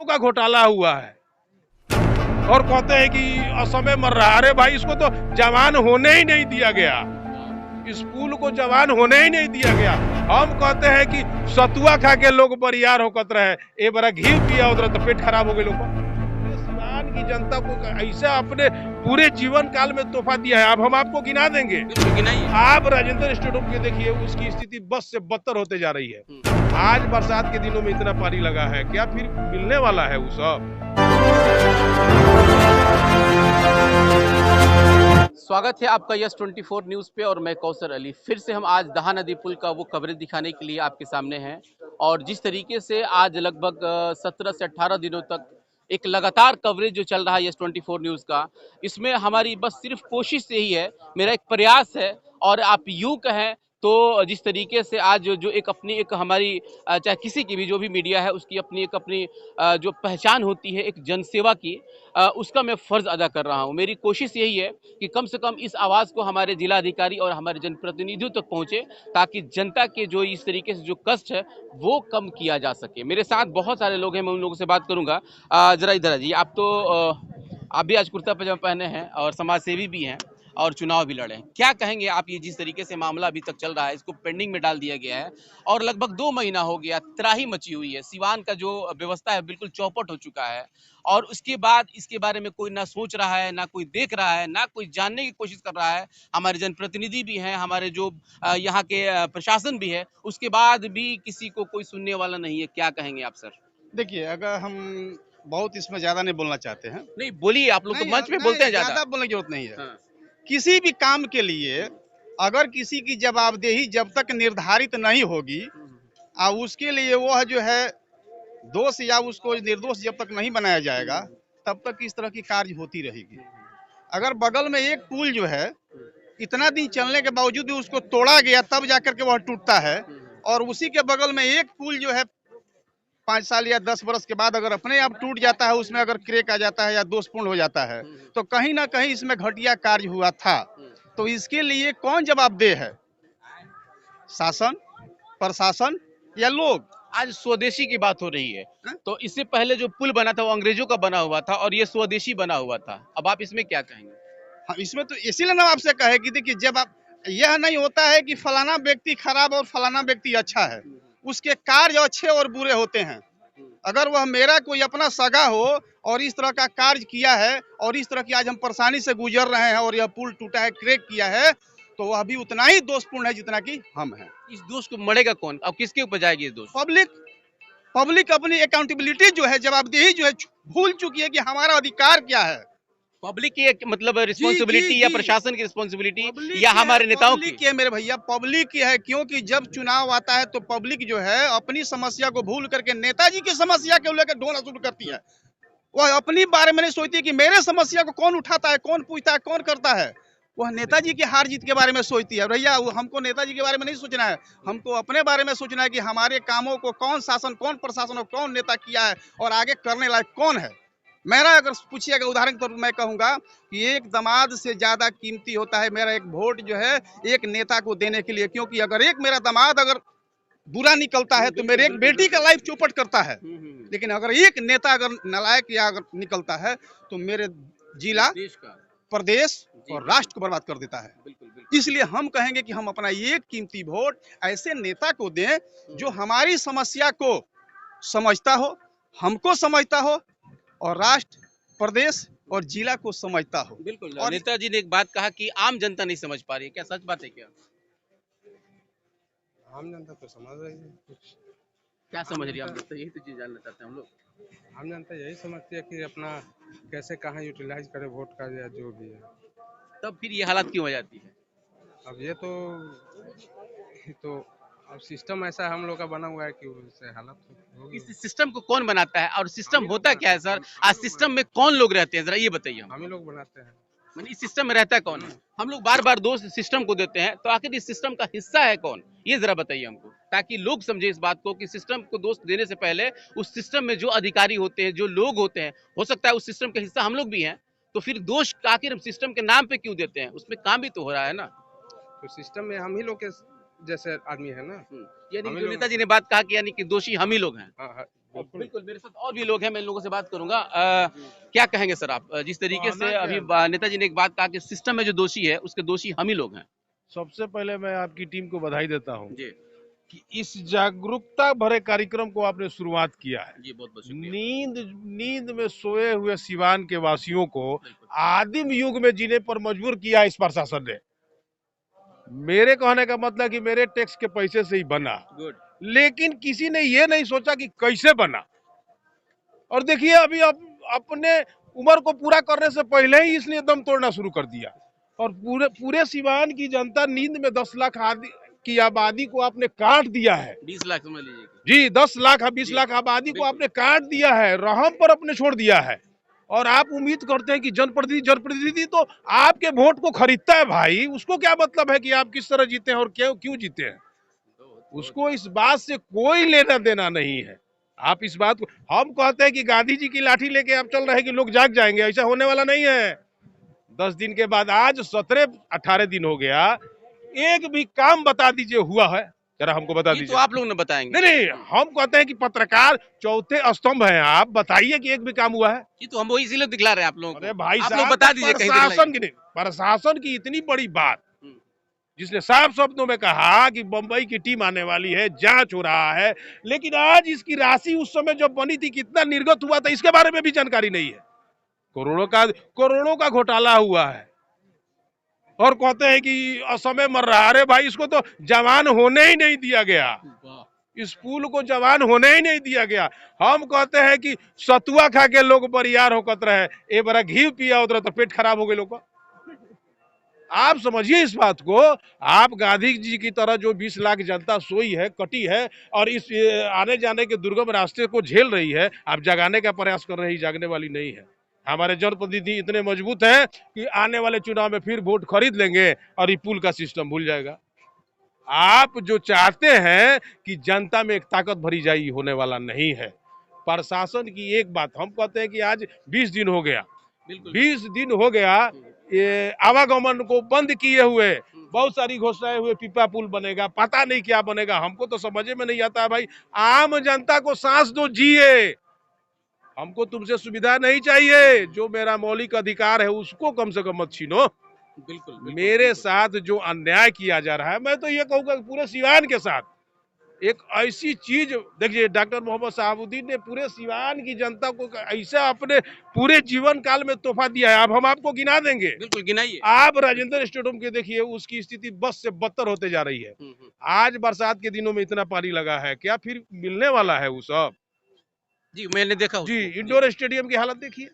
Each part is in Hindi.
का घोटाला हुआ है और कहते हैं कि असमय मर रहा है। अरे भाई, इसको तो जवान होने ही नहीं दिया गया, इस पुल को जवान होने ही नहीं दिया गया। हम कहते हैं कि सतुआ खा के लोग बरियार होकर रहे, ए बड़ा घी पिया उधर तो पेट खराब हो गए लोग का। सिवान की जनता को ऐसा अपने पूरे जीवन काल में तोहफा दिया है। अब हम आपको गिना देंगे, आप राजेंद्र स्टेडियम के देखिए, उसकी स्थिति बस से बदतर होते जा रही है। आज बरसात के दिनों में इतना पानी लगा है, क्या फिर मिलने वाला है वो सब? स्वागत है आपका यस 24 न्यूज़ पे और मैं कौसर अली। फिर से हम आज दहा नदी पुल का वो कवरेज दिखाने के लिए आपके सामने हैं। और जिस तरीके से आज लगभग 17 से 18 दिनों तक एक लगातार कवरेज जो चल रहा है यस 24 न्यूज़ का, इसमें हमारी बस सिर्फ कोशिश यही है, मेरा एक प्रयास है। और आप यूँ कहें तो जिस तरीके से आज जो एक अपनी एक हमारी चाहे किसी की भी जो भी मीडिया है उसकी अपनी एक अपनी जो पहचान होती है एक जनसेवा की, उसका मैं फ़र्ज़ अदा कर रहा हूँ। मेरी कोशिश यही है कि कम से कम इस आवाज़ को हमारे जिलाधिकारी और हमारे जनप्रतिनिधियों तक पहुँचे, ताकि जनता के जो इस तरीके से जो कष्ट है वो कम किया जा सके। मेरे साथ बहुत सारे लोग हैं, मैं उन लोगों से बात करूँगा। ज़रा इधर आइए। आप तो आप भी आज कुर्ता पजामा पहने हैं और समाज सेवी भी हैं और चुनाव भी लड़े हैं। क्या कहेंगे आप, ये जिस तरीके से मामला अभी तक चल रहा है, इसको पेंडिंग में डाल दिया गया है और लगभग 2 महीना हो गया, त्राही मची हुई है। सिवान का जो व्यवस्था है बिल्कुल चौपट हो चुका है और उसके बाद इसके बारे में कोई ना सोच रहा है, ना कोई देख रहा है, ना कोई जानने की कोशिश कर रहा है। हमारे जनप्रतिनिधि भी हैं, हमारे जो यहाँ के प्रशासन भी है, उसके बाद भी किसी को कोई सुनने वाला नहीं है। क्या कहेंगे आप सर? देखिए, अगर हम बहुत इसमें ज्यादा नहीं बोलना चाहते हैं। नहीं बोलिए, आप लोग तो मंच में बोलते हैं ज्यादा बोलने की जरूरत नहीं है। हाँ। किसी भी काम के लिए अगर किसी की जवाबदेही जब तक निर्धारित नहीं होगी और उसके लिए वह जो है दोष या उसको निर्दोष जब तक नहीं बनाया जाएगा, तब तक इस तरह की कार्य होती रहेगी। अगर बगल में एक पुल जो है इतना दिन चलने के बावजूद भी उसको तोड़ा गया तब जाकर के वह टूटता है, और उसी के बगल में एक पुल जो है 5 साल या 10 वर्ष के बाद अगर अपने आप टूट जाता है, उसमें अगर क्रैक आ जाता है या दोषपूर्ण हो जाता है, तो कहीं ना कहीं इसमें घटिया कार्य हुआ था। तो इसके लिए कौन जवाबदेह है? शासन, प्रशासन या लोग? आज स्वदेशी की बात हो रही है, तो इससे पहले जो पुल बना था वो अंग्रेजों का बना हुआ था और ये स्वदेशी बना हुआ था। अब आप इसमें क्या कहेंगे? हाँ, इसमें तो इसीलिए ना आपसे कहे कि देखिए, जब आप यह नहीं होता है कि फलाना व्यक्ति खराब और फलाना व्यक्ति अच्छा है, उसके कार्य अच्छे और बुरे होते हैं। अगर वह मेरा कोई अपना सगा हो और इस तरह का कार्य किया है और इस तरह की आज हम परेशानी से गुजर रहे हैं और यह पुल टूटा है, क्रैक किया है, तो वह भी उतना ही दोषपूर्ण है जितना कि हम हैं। इस दोष को मरेगा कौन? अब किसके ऊपर जाएगी ये दोष? पब्लिक अपनी अकाउंटेबिलिटी जो है, जवाबदेही जो है, भूल चुकी है कि हमारा अधिकार क्या है। पब्लिक की एक मतलब रिस्पॉन्सिबिलिटी या प्रशासन की रिस्पॉन्सिबिलिटी या हमारे नेताओं की है मेरे भैया, पब्लिक की है। क्योंकि जब चुनाव आता है तो पब्लिक जो है अपनी समस्या को भूल करके नेताजी की समस्या को लेकर ढोना शुरू करती है। वह अपनी बारे में नहीं सोचती कि मेरे समस्या को कौन उठाता है, कौन पूछता है, कौन करता है। वह नेताजी की हार जीत के बारे में सोचती है। भैया, हमको नेताजी के बारे में नहीं सोचना है, हमको अपने बारे में सोचना है कि हमारे कामों को कौन शासन, कौन प्रशासन और कौन नेता किया है और आगे करने लायक कौन है। मेरा अगर पूछिएगा, उदाहरण के तौर पर मैं कहूंगा कि एक दामाद से ज्यादा कीमती होता है मेरा एक वोट जो है एक नेता को देने के लिए। क्योंकि अगर एक मेरा दामाद अगर बुरा निकलता है तो मेरे एक बेटी का लाइफ चौपट करता है, लेकिन अगर एक नेता अगर नालायक या अगर निकलता है तो मेरे जिला, प्रदेश और राष्ट्र को बर्बाद कर देता है। इसलिए हम कहेंगे कि हम अपना एक कीमती वोट ऐसे नेता को दें जो हमारी समस्या को समझता हो, हमको समझता हो और राष्ट्र, प्रदेश और जिला को समझता हो। बिल्कुल। और नेताजी ने एक बात कहा कि आम जनता नहीं समझ पा रही है, क्या सच बात है? क्या आम जनता तो समझ रही है कुछ। क्या समझ रही है? आप तो यही तो चीज जानना चाहते हैं हम लोग। आम जनता यही समझती है कि अपना कैसे कहाँ यूटिलाइज करे वोट का या जो भी है। तब फिर ये हालात क्यों हो जाती है? अब ये तो अब सिस्टम ऐसा हम लोग का बना हुआ है कि उससे हालत होगी। इस सिस्टम को कौन बनाता है और सिस्टम होता क्या है सर? आज सिस्टम में कौन लोग रहते हैं, जरा ये बताइए। हम ही लोग बनाते हैं। मैंने इस सिस्टम में रहता कौन है? हम लोग बार बार दोष सिस्टम को देते हैं, तो आखिर इस सिस्टम का हिस्सा है कौन, ये जरा बताइए हमको, ताकि लोग समझे इस बात को कि सिस्टम को दोष देने से पहले उस सिस्टम में जो अधिकारी होते हैं, जो लोग होते हैं, हो सकता है उस सिस्टम का हिस्सा हम लोग भी हैं, तो फिर दोष आखिर हम सिस्टम के नाम पे क्यों देते हैं? उसमें काम भी तो हो रहा है ना। तो सिस्टम में हम ही लोग के जैसे आदमी है ना। यानी जो नेताजी ने बात कहा कि यानी कि दोषी हम ही लोग हैं। हाँ, बिल्कुल, मेरे साथ और भी लोग हैं, मैं इन लोगों से बात करूंगा। क्या कहेंगे सर आप, जिस तरीके से कहना अभी क्या नेताजी ने एक बात कहा कि सिस्टम में जो दोषी है उसके दोषी हम ही लोग हैं। सबसे पहले मैं आपकी टीम को बधाई देता हूँ जी कि इस जागरूकता भरे कार्यक्रम को आपने शुरुआत किया है। जी, बहुत बहुत शुक्रिया। नींद नींद में सोए हुए सिवान के वासियों को बिल्कुल। आदिम युग में जीने पर मजबूर किया इस प्रशासन ने। मेरे कहने का मतलब कि मेरे टैक्स के पैसे से ही बना, गुड। लेकिन किसी ने ये नहीं सोचा कि कैसे बना। और देखिए अभी अपने उम्र को पूरा करने से पहले ही इसने दम तोड़ना शुरू कर दिया। और पूरे पूरे सिवान की जनता नींद में 10 लाख की आबादी को आपने काट दिया है। 20 लाख समझ लीजिए जी 10 लाख 20 जी, लाख आबादी को बिल्कुल। आपने काट दिया है, रहम पर अपने छोड़ दिया है। और आप उम्मीद करते हैं कि जनप्रतिनिधि तो आपके वोट को खरीदता है भाई, उसको क्या मतलब है कि आप किस तरह जीते हैं और क्यों क्यों जीते हैं। उसको इस बात से कोई लेना देना नहीं है। आप इस बात को, हम कहते हैं कि गांधी जी की लाठी लेके आप चल रहे हैं कि लोग जाग जाएंगे, ऐसा होने वाला नहीं है। 10 दिन के बाद आज 17-18 दिन हो गया, एक भी काम बता दीजिए हुआ है, जरा हमको बता ये तो दीजिए। आप लोग ने बताएंगे। नहीं नहीं, हम कहते हैं कि पत्रकार चौथे स्तंभ हैं, आप बताइए कि एक भी काम हुआ है। ये तो हम वो इसीलिए दिखला रहे हैं आप लोगों अरे को। भाई आप लोग साहब, बता दीजिए कहीं दिखलाइए। प्रशासन की नहीं, प्रशासन की इतनी बड़ी बात, हम्म, जिसने साफ शब्दों में कहा कि बंबई की टीम आने वाली है, जांच हो रहा है, लेकिन आज इसकी राशि उस समय जब बनी थी कितना निर्गत हुआ था इसके बारे में भी जानकारी नहीं है। करोड़ों का घोटाला हुआ है और कहते हैं कि असमय मर रहा है। अरे भाई, इसको तो जवान होने ही नहीं दिया गया, इस पुल को जवान होने ही नहीं दिया गया। हम कहते हैं कि सतुआ खा के लोग बरियार होकर रहे, ए बड़ा घी पिया उधर तो पेट खराब हो गए लोग का। आप समझिए इस बात को। आप गांधी जी की तरह जो 20 लाख जनता सोई है, कटी है और इस आने जाने के दुर्गम रास्ते को झेल रही है, आप जगाने का प्रयास कर रहे हैं, जागने वाली नहीं है। हमारे जनप्रतिनिधि इतने मजबूत हैं कि आने वाले चुनाव में फिर वोट खरीद लेंगे और ये पुल का सिस्टम भूल जाएगा। आप जो चाहते हैं कि जनता में एक ताकत भरी जाए, होने वाला नहीं है। प्रशासन की एक बात हम कहते हैं कि आज 20 दिन हो गया, बिल्कुल 20 दिन हो गया ये आवागमन को बंद किए हुए, बहुत सारी घोषणाएं हुए, पीपा पुल बनेगा, पता नहीं क्या बनेगा, हमको तो समझ में नहीं आता है भाई। आम जनता को सांस दो, जिए, हमको तुमसे सुविधा नहीं चाहिए, जो मेरा मौलिक अधिकार है उसको कम से कम मत छीनो। बिल्कुल, बिल्कुल मेरे बिल्कुल। साथ जो अन्याय किया जा रहा है, मैं तो ये कहूंगा पूरे सिवान के साथ एक ऐसी चीज, देखिए डॉक्टर मोहम्मद शहाबुद्दीन ने पूरे सिवान की जनता को ऐसा अपने पूरे जीवन काल में तोहफा दिया है। अब हम आपको गिना देंगे, बिल्कुल गिनाइए। आप राजेंद्र स्टेडियम के देखिए, उसकी स्थिति बस से बदतर होते जा रही है। आज बरसात के दिनों में इतना पानी लगा है, क्या फिर मिलने वाला है वो सब? जी, मैंने देखा जी, उसको। इंडोर स्टेडियम की हालत देखिए।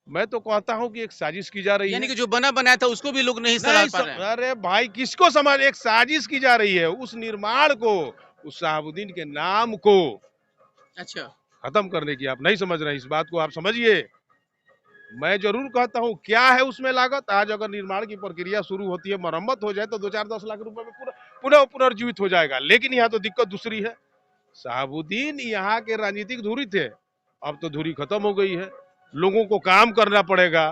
मैं तो कहता हूं कि एक साजिश की जा रही है। यानी कि जो बना बनाया था उसको भी लोग नहीं सराह पा रहे हैं। अरे भाई, किसको समझ, एक साजिश की जा रही है, उस निर्माण को, उस शहाबुद्दीन के नाम को अच्छा, खत्म करने की। आप नहीं समझ रहे हैं, इस बात को आप समझिए। मैं जरूर कहता हूं क्या है उसमें लागत। आज अगर निर्माण की प्रक्रिया शुरू होती है, मरम्मत हो जाए तो 2-4-10 लाख रुपए में पुनः पुनर्जीवित हो जाएगा। लेकिन यहाँ तो दिक्कत दूसरी है। शहाबुद्दीन यहाँ के राजनीतिक धुरी थे, अब तो धुरी खत्म हो गई है, लोगों को काम करना पड़ेगा।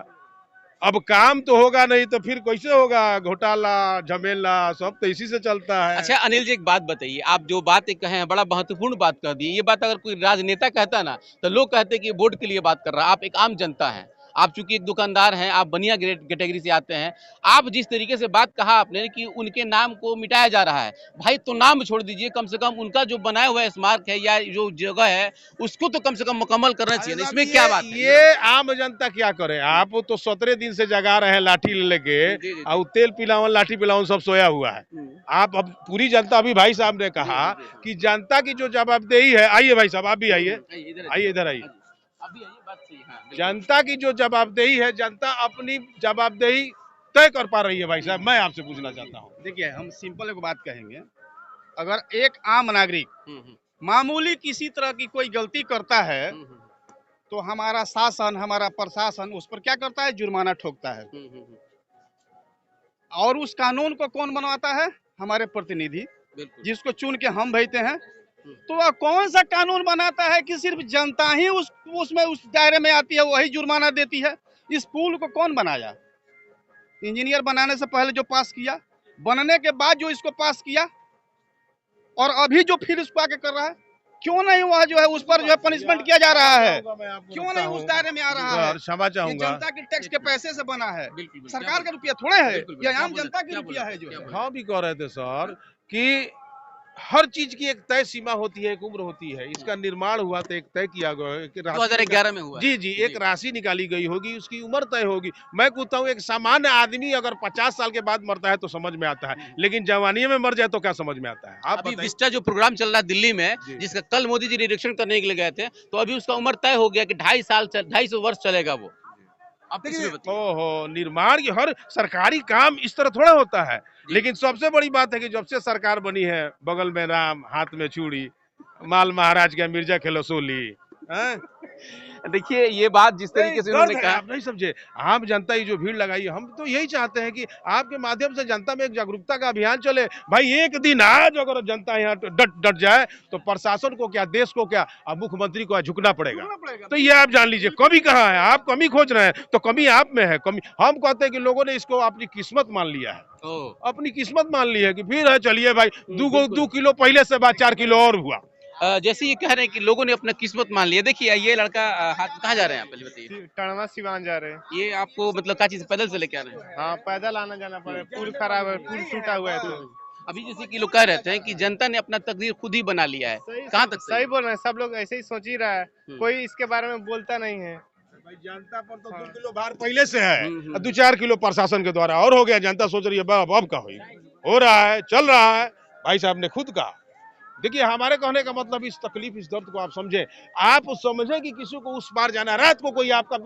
अब काम तो होगा नहीं तो फिर कैसे होगा? घोटाला झमेला सब तो इसी से चलता है। अच्छा अनिल जी एक बात बताइए, आप जो बात एक कहे हैं बड़ा महत्वपूर्ण बात कह दी। ये बात अगर कोई राजनेता कहता ना तो लोग कहते कि वोट के लिए बात कर रहा है। आप एक आम जनता हैं, आप चूंकि एक दुकानदार हैं, आप बनिया कैटेगरी से आते हैं। आप जिस तरीके से बात कहा आपने कि उनके नाम को मिटाया जा रहा है, भाई तो नाम छोड़ दीजिए, कम से कम उनका जो बनाया हुआ स्मारक है या जो जगह है उसको तो कम से कम मुकम्मल करना चाहिए ना। इसमें क्या बात है? ये आम जनता क्या करे? आप तो 17 दिन से जगा रहे हैं लाठी लेके, जी, जी। और तेल पिलावन लाठी पिलावन सब सोया हुआ है। आप अब पूरी जनता, अभी भाई साहब ने कहा जी, जी। कि जनता की जो जवाबदेही है, आइए भाई साहब आप भी आइए, आइए इधर आइए। अभी आइए, बात सही है। हाँ, बिल्कुल। जनता की जो जवाबदेही है, जनता अपनी जवाबदेही तय कर पा रही है। भाई साहब मैं आपसे पूछना चाहता हूँ। देखिए हम सिंपल एक बात कहेंगे, अगर एक आम नागरिक हम्म, मामूली किसी तरह की कोई गलती करता है हम्म, तो हमारा शासन, हमारा प्रशासन उस पर क्या करता है? जुर्माना ठोकता है। और उस कानून को कौन बनवाता है? हमारे प्रतिनिधि, बिल्कुल। जिसको चुन के हम भेजते हैं। तो वह कौन सा कानून बनाता है कि सिर्फ जनता ही उसमें उस दायरे में आती है, वही जुर्माना देती है? इस पुल को कौन बनाया? इंजीनियर बनाने से पहले जो पास किया, बनने के बाद जो इसको पास किया, और अभी जो फिर इसको आके कर रहा है। क्यों नहीं वह जो है उस पर जो है पनिशमेंट किया जा रहा है? मैं आपको क्यों बताता नहीं उस हूं। दायरे में आ रहा है? क्षमा ये चाहूंगा। जनता के टैक्स के पैसे से बना है, बिल्कुल, क्या सरकार बोले? का रुपया थोड़े है, बिल्कुल, ये क्या आम बोले? जनता की क्या रुपया बोले? है जो क्या है। बोले? हाँ भी कह रहे थे सर कि हर चीज की एक तय सीमा होती है, एक उम्र होती है। इसका निर्माण हुआ तो एक तय किया गया है कि राशि 2011 में हुआ है। जी जी, एक राशि निकाली गई होगी, उसकी उम्र तय होगी। मैं कहता हूँ एक सामान्य आदमी अगर 50 साल के बाद मरता है तो समझ में आता है, लेकिन जवानी में मर जाए तो क्या समझ में आता है? आप अभी बताइए। विस्टा जो प्रोग्राम चल रहा है दिल्ली में, जी। जिसका कल मोदी जी निरीक्षण करने के लिए गए थे, तो अभी उसका उम्र तय हो गया कि 250 वर्ष चलेगा वो। आप देखिए, इसमें बताइए। ओहो, निर्माण की हर सरकारी काम इस तरह थोड़ा होता है। जी। लेकिन सबसे बड़ी बात है कि जब से सरकार बनी है, बगल में राम, हाथ में चूड़ी, माल महाराज का मिर्जा खेलोसोली, हैं? देखिए ये बात जिस नहीं, तरीके से दर्द उन्होंने है, कहा, आप नहीं समझे। आम जनता ये जो भीड़ लगाई है, हम तो यही चाहते हैं कि आपके माध्यम से जनता में एक जागरूकता का अभियान चले। भाई एक दिन आज अगर जनता यहाँ डट डट जाए तो प्रशासन को क्या, देश को क्या, अब मुख्यमंत्री को झुकना पड़ेगा। तो ये आप जान लीजिए कमी कहाँ है। आप कमी खोज रहे हैं तो कमी आप में है। कमी हम कहते हैं कि लोगों ने इसको अपनी किस्मत मान लिया है, ओह, अपनी किस्मत मान ली है कि फिर है, चलिए भाई, बिल्कुल। 2 किलो पहले से बाद 4 किलो और हुआ। जैसे ये कह रहे हैं कि लोगों ने अपना किस्मत मान लिया। देखिए ये लड़का हाथ कहाँ जा रहे हैं आप पहले बताइए। टणवा सिवान जा रहे हैं। ये आपको मतलब क्या चीज पैदल से लेके आ रहे हैं? हाँ, पैदल आना जाना पड़े, पुल खराब है, पुल टूटा हुआ है तो। अभी जैसे कि लोग कह रहे थे कि जनता ने अपना तकदीर खुद ही बना लिया है, कहाँ तक सही बोल रहे हैं, सब लोग ऐसे ही सोच ही रहा है, हम्म। कोई इसके बारे में बोलता नहीं है। भाई जनता पर तो 2 किलो भार पहले से है, हम्म। 2-4 किलो प्रशासन के द्वारा और हो गया। जनता सोच रही है अब का हो रहा है, चल रहा है। भाई साहब ने खुद कहा। देखिए हमारे कहने का मतलब इस तकलीफ, इस दर्द को आप समझे। आप समझे कि किसी को उस पार जाना, रात को कोई आपका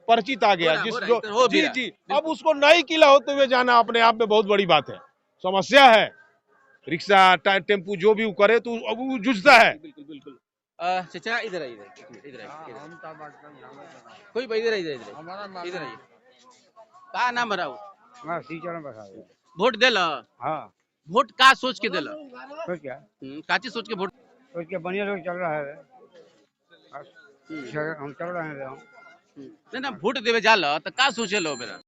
परिचित आ गया, हो रहा है, हो भी जी रहा है। जी, अब उसको नई किला होते हुए जाना अपने आप में बहुत बड़ी बात है, समस्या है। रिक्शा टेम्पू जो भी वो करे तो अब वो जूझता है। बिल्कुल बिल्कुल। चाचा इधर आइए, इधर आइए। कोई इधर आइए, इधर आइए। का नाम भराऊ? वोट देला? हाँ, वोट का सोच के देला? तो क्या काची सोच के वोट? सोच के बढ़िया लोग चल रहा है, हम्म, हम चल रहे हैं। नहीं ना, वोट देवे जाला तो का सोचे लो बेरा?